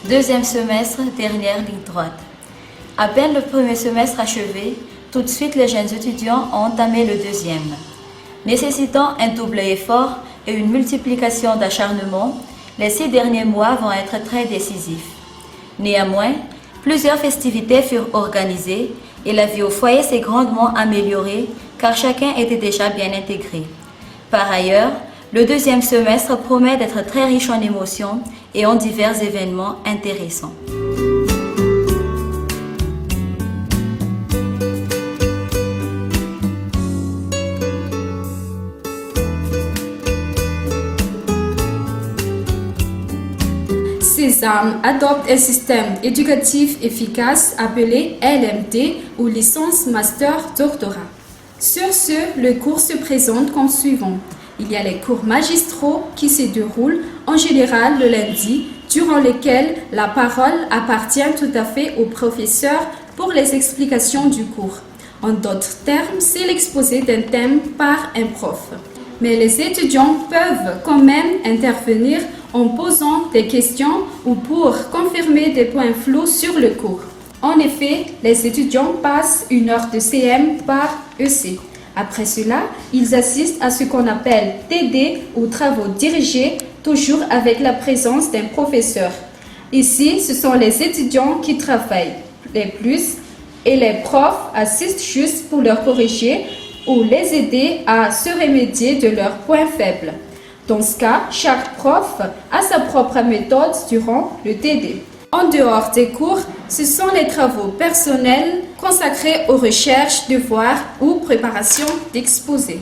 Deuxième semestre, dernière ligne droite. À peine le premier semestre achevé, tout de suite les jeunes étudiants ont entamé le deuxième. Nécessitant un double effort et une multiplication d'acharnement, les 6 derniers mois vont être très décisifs. Néanmoins, plusieurs festivités furent organisées et la vie au foyer s'est grandement améliorée car chacun était déjà bien intégré. Par ailleurs, le deuxième semestre promet d'être très riche en émotions et en divers événements intéressants. Sésame adopte un système éducatif efficace appelé LMD ou licence master doctorat. Sur ce, le cours se présente comme suivant. Il y a les cours magistraux qui se déroulent en général le lundi, durant lesquels la parole appartient tout à fait au professeur pour les explications du cours. En d'autres termes, c'est l'exposé d'un thème par un prof. Mais les étudiants peuvent quand même intervenir en posant des questions ou pour confirmer des points flous sur le cours. En effet, les étudiants passent 1 heure de CM par EC. Après cela, ils assistent à ce qu'on appelle TD ou travaux dirigés, toujours avec la présence d'un professeur. Ici, ce sont les étudiants qui travaillent les plus et les profs assistent juste pour leur corriger ou les aider à se remédier de leurs points faibles. Dans ce cas, chaque prof a sa propre méthode durant le TD. En dehors des cours, ce sont les travaux personnels consacrés aux recherches, devoirs ou préparation d'exposés.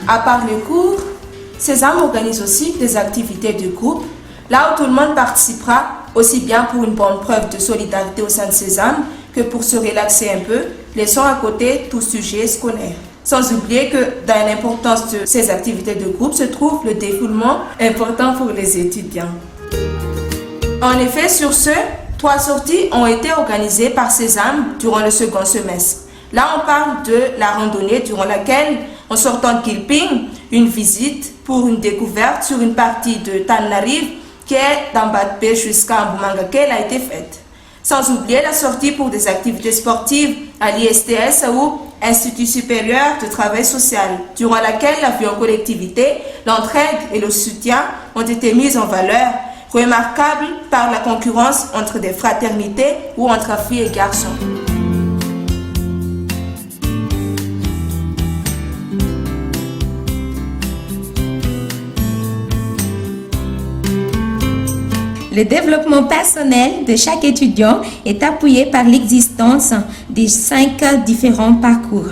À part le cours, Sésame organise aussi des activités de groupe, là où tout le monde participera, aussi bien pour une bonne preuve de solidarité au sein de Sésame que pour se relaxer un peu, laissant à côté tout sujet scolaire. Sans oublier que dans l'importance de ces activités de groupe se trouve le défoulement important pour les étudiants. En effet, sur ce, 3 sorties ont été organisées par Sésame durant le second semestre. Là, on parle de la randonnée durant laquelle, en sortant de Kilping, une visite pour une découverte sur une partie de Tananarive qui est d'Ambatpé jusqu'à Mbumangakele a été faite. Sans oublier la sortie pour des activités sportives à l'ISTS ou Institut supérieur de travail social, durant laquelle la vie en collectivité, l'entraide et le soutien ont été mis en valeur, remarquables par la concurrence entre des fraternités ou entre filles et garçons. Le développement personnel de chaque étudiant est appuyé par l'existence de 5 différents parcours.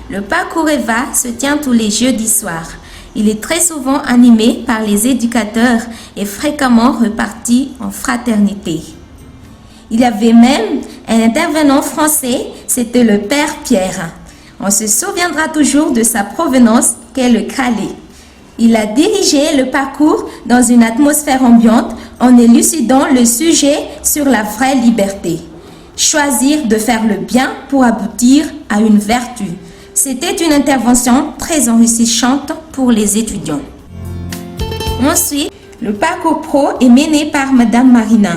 Le parcours EVA se tient tous les jeudis soirs. Il est très souvent animé par les éducateurs et fréquemment reparti en fraternité. Il y avait même un intervenant français, c'était le Père Pierre. On se souviendra toujours de sa provenance qu'est le Calais. Il a dirigé le parcours dans une atmosphère ambiante en élucidant le sujet sur la vraie liberté. Choisir de faire le bien pour aboutir à une vertu. C'était une intervention très enrichissante pour les étudiants. Ensuite, le parcours pro est mené par Madame Marina.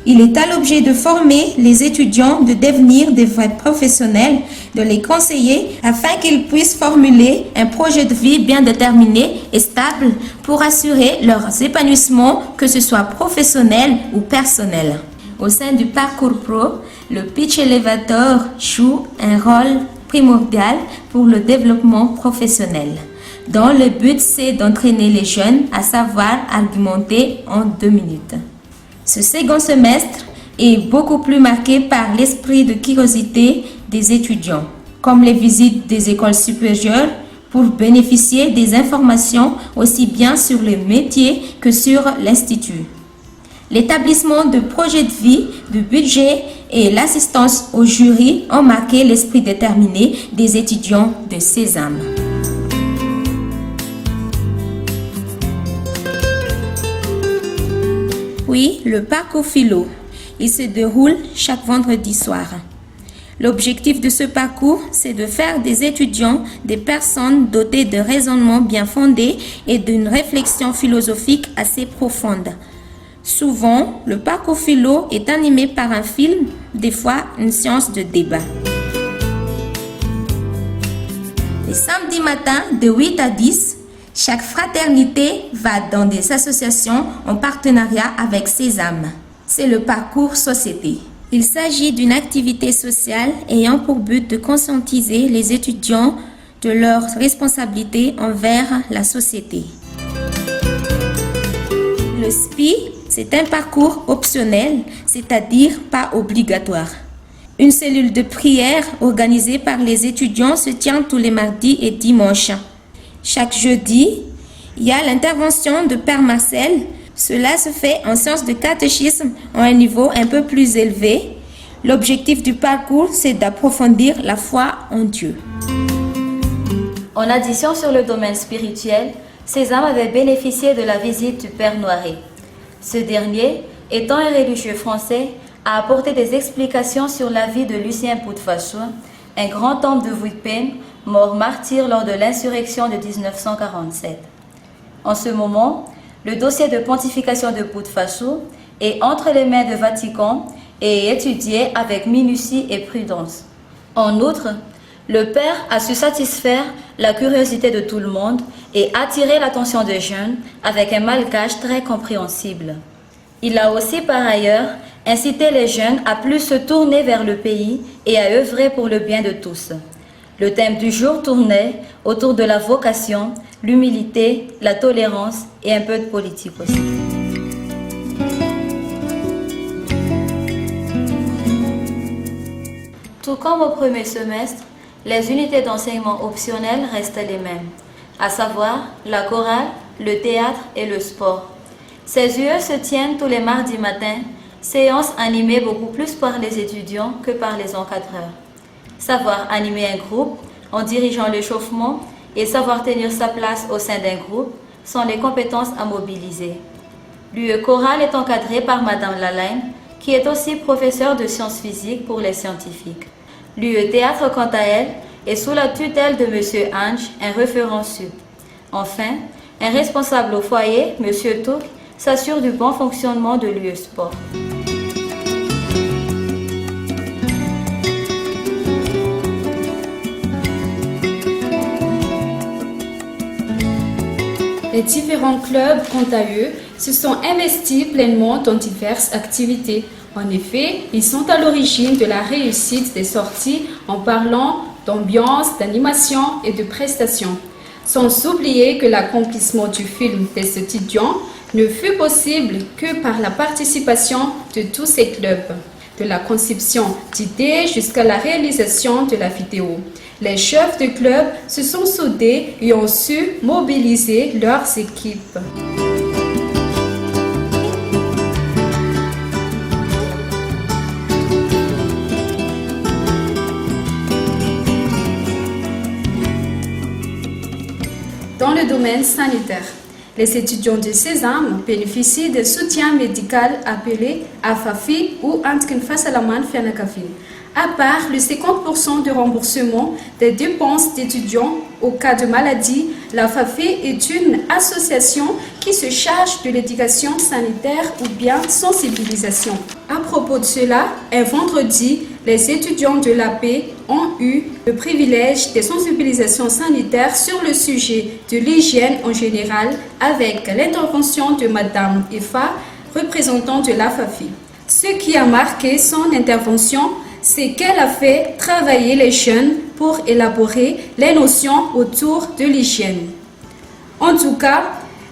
Il est à l'objet de former les étudiants, de devenir des vrais professionnels, de les conseiller afin qu'ils puissent formuler un projet de vie bien déterminé et stable pour assurer leur épanouissement, que ce soit professionnel ou personnel. Au sein du parcours pro, le pitch elevator joue un rôle primordial pour le développement professionnel, dont le but c'est d'entraîner les jeunes à savoir argumenter en 2 minutes. Ce second semestre est beaucoup plus marqué par l'esprit de curiosité des étudiants, comme les visites des écoles supérieures pour bénéficier des informations aussi bien sur le métier que sur l'institut. L'établissement de projets de vie, de budget et l'assistance au jury ont marqué l'esprit déterminé des étudiants de Sésame. Oui, le parcours philo. Il se déroule chaque vendredi soir. L'objectif de ce parcours, c'est de faire des étudiants des personnes dotées de raisonnement bien fondé et d'une réflexion philosophique assez profonde. Souvent, le parcours philo est animé par un film, des fois une séance de débat. Les samedis matins de 8 à 10, chaque fraternité va dans des associations en partenariat avec Sésame. C'est le parcours société. Il s'agit d'une activité sociale ayant pour but de conscientiser les étudiants de leurs responsabilités envers la société. Le SPI, c'est un parcours optionnel, c'est-à-dire pas obligatoire. Une cellule de prière organisée par les étudiants se tient tous les mardis et dimanches. Chaque jeudi, il y a l'intervention de Père Marcel. Cela se fait en séance de catéchisme à un niveau un peu plus élevé. L'objectif du parcours, c'est d'approfondir la foi en Dieu. En addition sur le domaine spirituel, Sésame avait bénéficié de la visite du Père Noiret. Ce dernier, étant un religieux français, a apporté des explications sur la vie de Lucien Boutefachou, un grand homme de Vuitpen, mort martyr lors de l'insurrection de 1947. En ce moment, le dossier de pontification de Boutefachou est entre les mains du Vatican et est étudié avec minutie et prudence. En outre, le Père a su satisfaire la curiosité de tout le monde et attirer l'attention des jeunes avec un malgache très compréhensible. Il a aussi par ailleurs incité les jeunes à plus se tourner vers le pays et à œuvrer pour le bien de tous. Le thème du jour tournait autour de la vocation, l'humilité, la tolérance et un peu de politique aussi. Tout comme au premier semestre, les unités d'enseignement optionnelles restent les mêmes, à savoir la chorale, le théâtre et le sport. Ces UE se tiennent tous les mardis matins, séances animées beaucoup plus par les étudiants que par les encadreurs. Savoir animer un groupe en dirigeant l'échauffement et savoir tenir sa place au sein d'un groupe sont les compétences à mobiliser. L'UE chorale est encadrée par Madame Lalaine, qui est aussi professeure de sciences physiques pour les scientifiques. L'UE théâtre, quant à elle, est sous la tutelle de M. Ange, un référent sud. Enfin, un responsable au foyer, M. Touk, s'assure du bon fonctionnement de l'UE sport. Les différents clubs, quant à eux, se sont investis pleinement dans diverses activités. En effet, ils sont à l'origine de la réussite des sorties en parlant d'ambiance, d'animation et de prestations. Sans oublier que l'accomplissement du film des étudiants ne fut possible que par la participation de tous ces clubs, de la conception d'idées jusqu'à la réalisation de la vidéo. Les chefs de club se sont soudés et ont su mobiliser leurs équipes. Dans le domaine sanitaire, les étudiants de Sésame bénéficient d'un soutien médical appelé AFAFI ou Antken Fasalaman Fenakafin. À part le 50% de remboursement des dépenses d'étudiants au cas de maladie, la FAFI est une association qui se charge de l'éducation sanitaire ou bien sensibilisation. À propos de cela, un vendredi, les étudiants de l'AP ont eu le privilège des sensibilisations sanitaires sur le sujet de l'hygiène en général avec l'intervention de Madame Efa, représentante de la FAFI. Ce qui a marqué son intervention, c'est qu'elle a fait travailler les jeunes pour élaborer les notions autour de l'hygiène. En tout cas,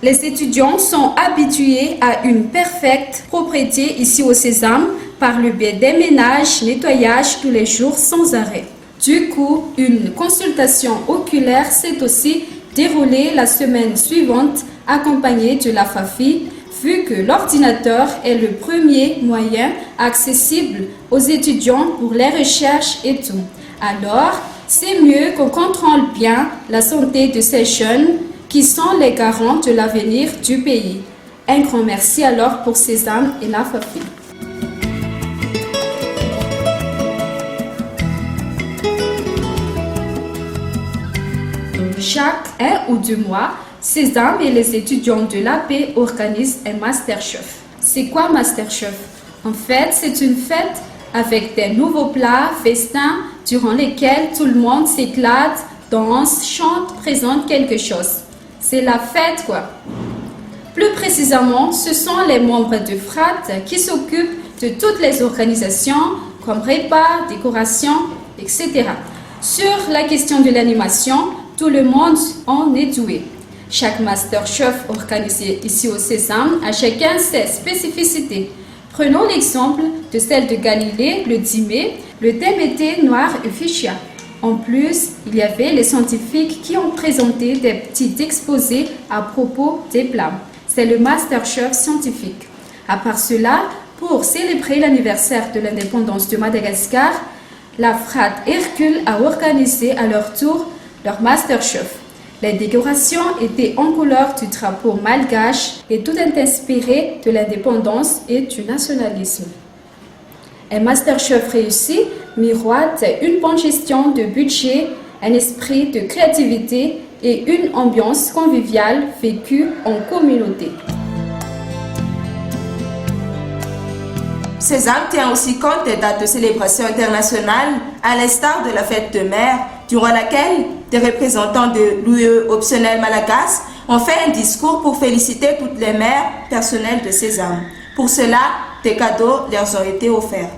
les étudiants sont habitués à une parfaite propreté ici au Sésame par le biais des ménages, nettoyage tous les jours sans arrêt. Du coup, une consultation oculaire s'est aussi déroulée la semaine suivante accompagnée de la FAFI, vu que l'ordinateur est le premier moyen accessible aux étudiants pour les recherches et tout. Alors, c'est mieux qu'on contrôle bien la santé de ces jeunes qui sont les garants de l'avenir du pays. Un grand merci alors pour Sésame et la FAFI. Chaque 1 ou 2 mois, Sésame et les étudiants de l'AP organisent un Masterchef. C'est quoi Masterchef? En fait, c'est une fête avec des nouveaux plats, festins, durant lesquels tout le monde s'éclate, danse, chante, présente quelque chose. C'est la fête, quoi. Plus précisément, ce sont les membres de FRAT qui s'occupent de toutes les organisations, comme repas, décorations, etc. Sur la question de l'animation, tout le monde en est doué. Chaque Masterchef organisé ici au Sésame a chacun ses spécificités. Prenons l'exemple de celle de Galilée le 10 mai. Le thème était noir et fuchsia. En plus, il y avait les scientifiques qui ont présenté des petits exposés à propos des plats. C'est le Masterchef scientifique. À part cela, pour célébrer l'anniversaire de l'indépendance de Madagascar, la FRAT Hercule a organisé à leur tour leur Masterchef. Les décorations étaient en couleur du drapeau malgache et tout est inspiré de l'indépendance et du nationalisme. Un Masterchef réussi miroite une bonne gestion de budget, un esprit de créativité et une ambiance conviviale vécue en communauté. Sésame tient aussi compte des dates de célébration internationales, à l'instar de la fête de mer, durant laquelle des représentants de l'UE optionnel Malagasy ont fait un discours pour féliciter toutes les mères personnelles de Sésame. Pour cela, des cadeaux leur ont été offerts.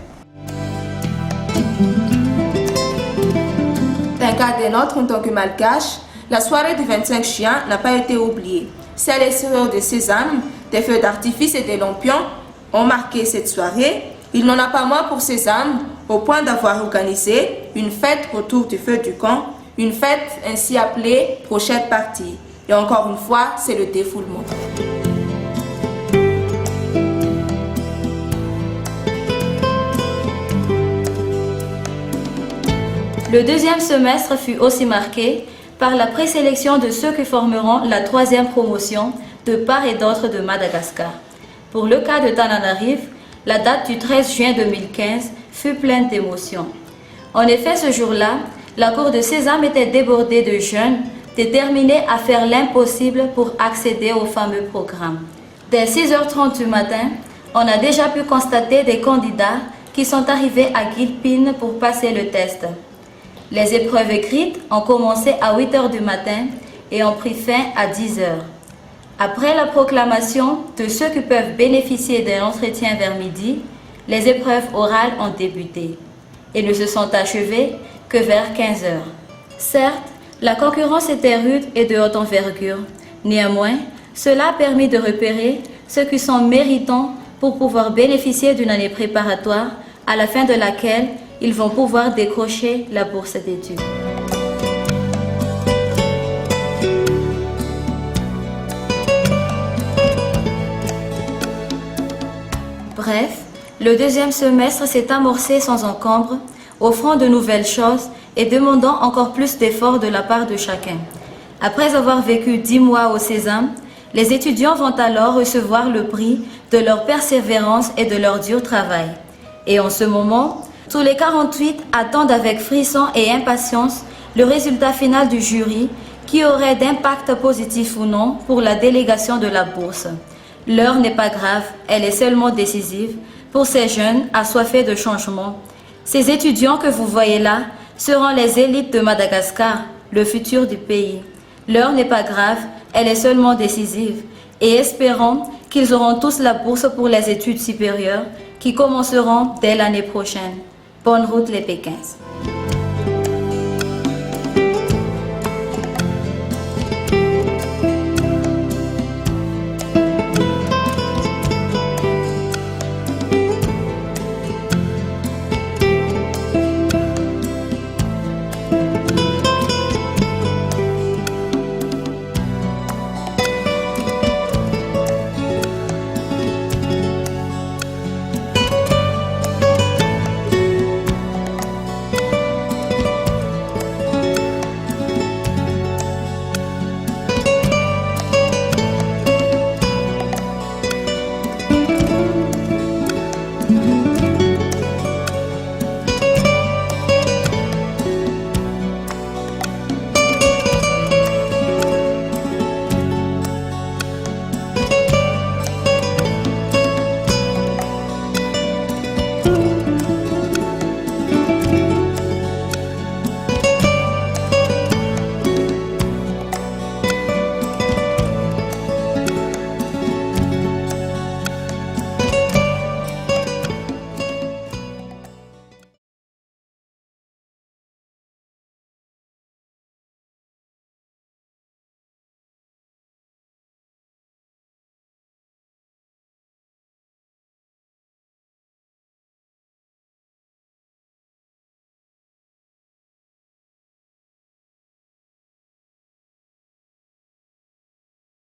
D'un cas des nôtres en tant que Malgaches, la soirée du 25 juin n'a pas été oubliée. Celles et ceux de Sésame, des feux d'artifice et des lampions ont marqué cette soirée. Il n'en a pas moins pour Sésame, au point d'avoir organisé une fête autour du feu du camp, une fête ainsi appelée prochaine partie. Et encore une fois, c'est le défoulement. Le deuxième semestre fut aussi marqué par la présélection de ceux qui formeront la troisième promotion de part et d'autre de Madagascar. Pour le cas de Tananarive, la date du 13 juin 2015 fut pleine d'émotions. En effet, ce jour-là, la cour de Sésame était débordée de jeunes déterminés à faire l'impossible pour accéder au fameux programme. Dès 6h30 du matin, on a déjà pu constater des candidats qui sont arrivés à Guilpine pour passer le test. Les épreuves écrites ont commencé à 8h du matin et ont pris fin à 10h. Après la proclamation de ceux qui peuvent bénéficier d'un entretien vers midi, les épreuves orales ont débuté et ne se sont achevées que vers 15h. Certes, la concurrence était rude et de haute envergure. Néanmoins, cela a permis de repérer ceux qui sont méritants pour pouvoir bénéficier d'une année préparatoire à la fin de laquelle ils vont pouvoir décrocher la bourse d'études. Bref, le deuxième semestre s'est amorcé sans encombre, offrant de nouvelles choses et demandant encore plus d'efforts de la part de chacun. Après avoir vécu 10 mois au Sésame, les étudiants vont alors recevoir le prix de leur persévérance et de leur dur travail. Et en ce moment, tous les 48 attendent avec frisson et impatience le résultat final du jury qui aurait d'impact positif ou non pour la délégation de la bourse. L'heure n'est pas grave, elle est seulement décisive pour ces jeunes assoiffés de changement. Ces étudiants que vous voyez là seront les élites de Madagascar, le futur du pays. L'heure n'est pas grave, elle est seulement décisive et espérons qu'ils auront tous la bourse pour les études supérieures qui commenceront dès l'année prochaine. Bonne route les Pékins.